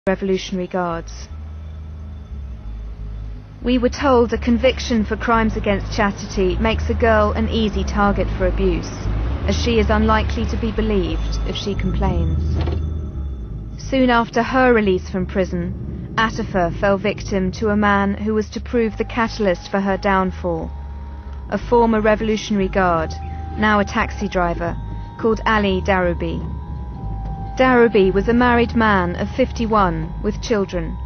Revolutionary Guards. We were told a conviction for crimes against chastity makes a girl an easy target for abuse, as she is unlikely to be believed if she complains. Soon after her release from prison, Atifa fell victim to a man who was to prove the catalyst for her downfall, a former Revolutionary Guard, now a taxi driver, called Ali Daroubi. Daroubi was a married man of 51 with children.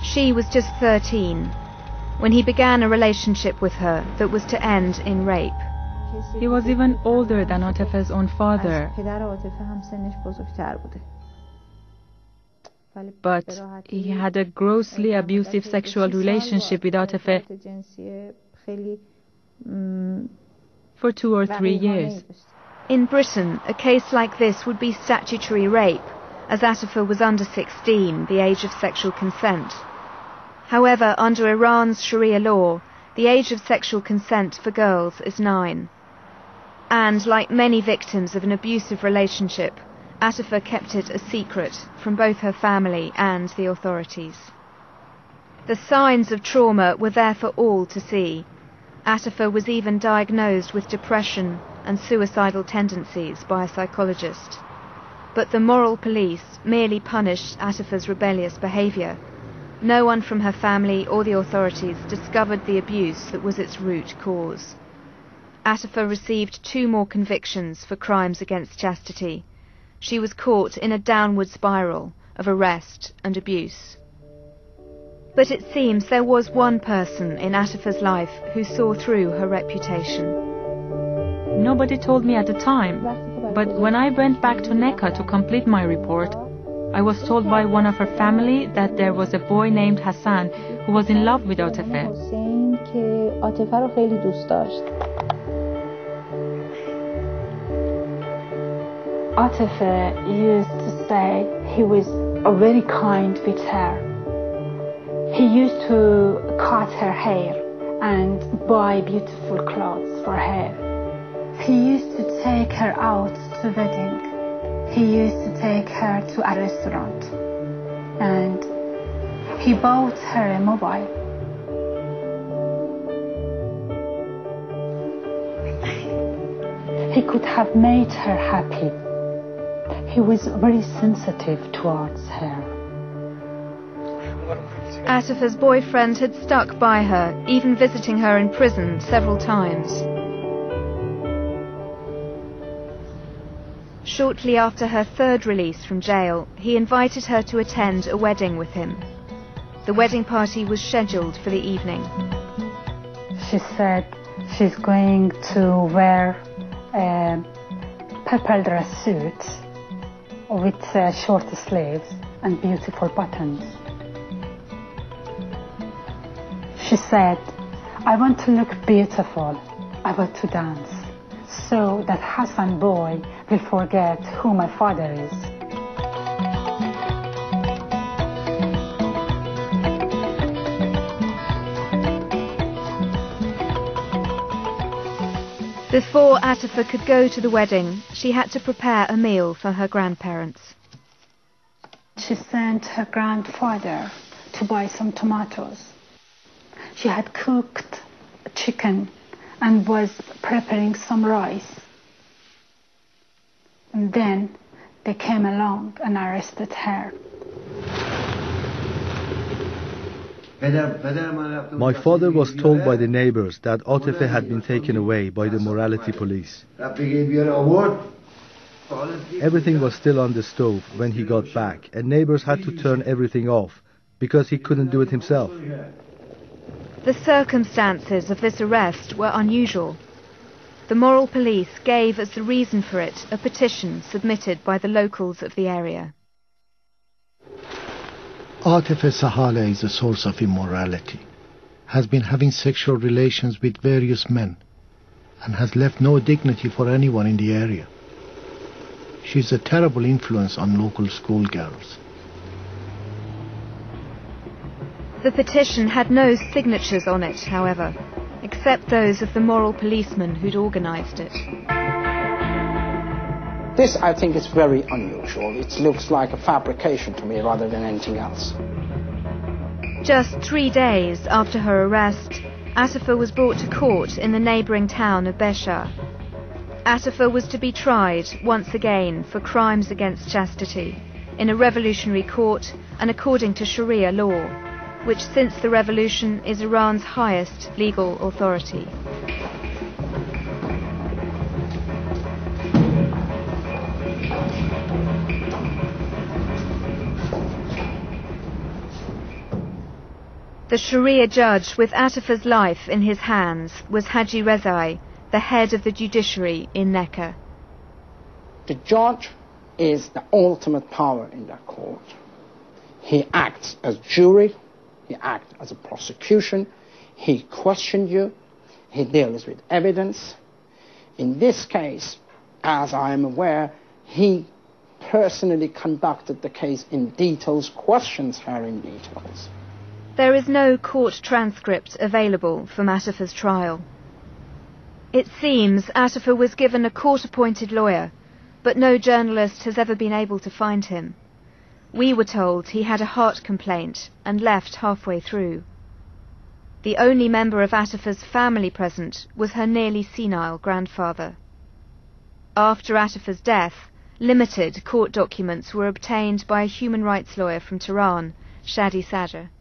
She was just 13 when he began a relationship with her that was to end in rape. He was even older than Atifa's own father. But he had a grossly abusive sexual relationship with Atifa for 2 or 3 years. In Britain, a case like this would be statutory rape, as Atifa was under 16, the age of sexual consent. However, under Iran's Sharia law, the age of sexual consent for girls is 9. And, like many victims of an abusive relationship, Atifa kept it a secret from both her family and the authorities. The signs of trauma were there for all to see. Atifa was even diagnosed with depression and suicidal tendencies by a psychologist. But the moral police merely punished Atifa's rebellious behaviour. No one from her family or the authorities discovered the abuse that was its root cause. Atifa received 2 more convictions for crimes against chastity. She was caught in a downward spiral of arrest and abuse. But it seems there was one person in Atifa's life who saw through her reputation. Nobody told me at the time, but when I went back to Nekka to complete my report, I was told by one of her family that there was a boy named Hassan who was in love with Atifa. Atifa used to say he was very kind with her. He used to cut her hair and buy beautiful clothes for her. He used to take her out to wedding. He used to take her to a restaurant. And he bought her a mobile. He could have made her happy. He was very sensitive towards her. Atifa's boyfriend had stuck by her, even visiting her in prison several times. Shortly after her 3rd release from jail, he invited her to attend a wedding with him. The wedding party was scheduled for the evening. She said she's going to wear a purple dress suit with short sleeves and beautiful buttons. She said, I want to look beautiful, I want to dance, so that Hassan boy will forget who my father is. Before Atifa could go to the wedding, she had to prepare a meal for her grandparents. She sent her grandfather to buy some tomatoes. She had cooked chicken and was preparing some rice. And then they came along and arrested her. My father was told by the neighbors that Atifa had been taken away by the morality police. Everything was still on the stove when he got back, and neighbors had to turn everything off because he couldn't do it himself. The circumstances of this arrest were unusual. The moral police gave as the reason for it a petition submitted by the locals of the area. Atifa Sahala is a source of immorality, has been having sexual relations with various men, and has left no dignity for anyone in the area. She is a terrible influence on local schoolgirls. The petition had no signatures on it, however, except those of the moral policeman who'd organised it. This, I think, is very unusual. It looks like a fabrication to me rather than anything else. Just 3 days after her arrest, Atifa was brought to court in the neighbouring town of Besha. Atifa was to be tried once again for crimes against chastity in a revolutionary court and according to Sharia law, which since the revolution is Iran's highest legal authority. The Sharia judge with Atifa's life in his hands was Haji Rezai, the head of the judiciary in Necker. The judge is the ultimate power in that court. He acts as jury, he acts as a prosecution, he questions you, he deals with evidence. In this case, as I am aware, he personally conducted the case in details, questions her in details. There is no court transcript available from Atifa's trial. It seems Atifa was given a court-appointed lawyer, but no journalist has ever been able to find him. We were told he had a heart complaint and left halfway through. The only member of Atifa's family present was her nearly senile grandfather. After Atifa's death, limited court documents were obtained by a human rights lawyer from Tehran, Shadi Sadr.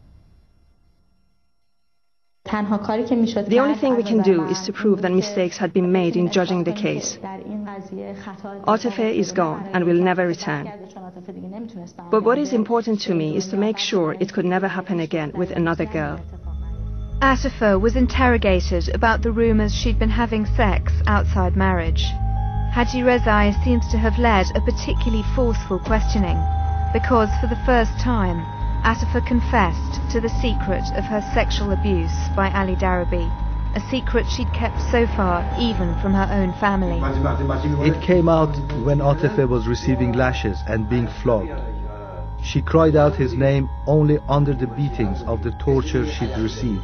The only thing we can do is to prove that mistakes had been made in judging the case. Atifa is gone and will never return. But what is important to me is to make sure it could never happen again with another girl. Atifa was interrogated about the rumours she'd been having sex outside marriage. Haji Rezai seems to have led a particularly forceful questioning, because for the first time, Atifa confessed to the secret of her sexual abuse by Ali Darabi, a secret she'd kept so far even from her own family. It came out when Atifa was receiving lashes and being flogged. She cried out his name only under the beatings of the torture she'd received.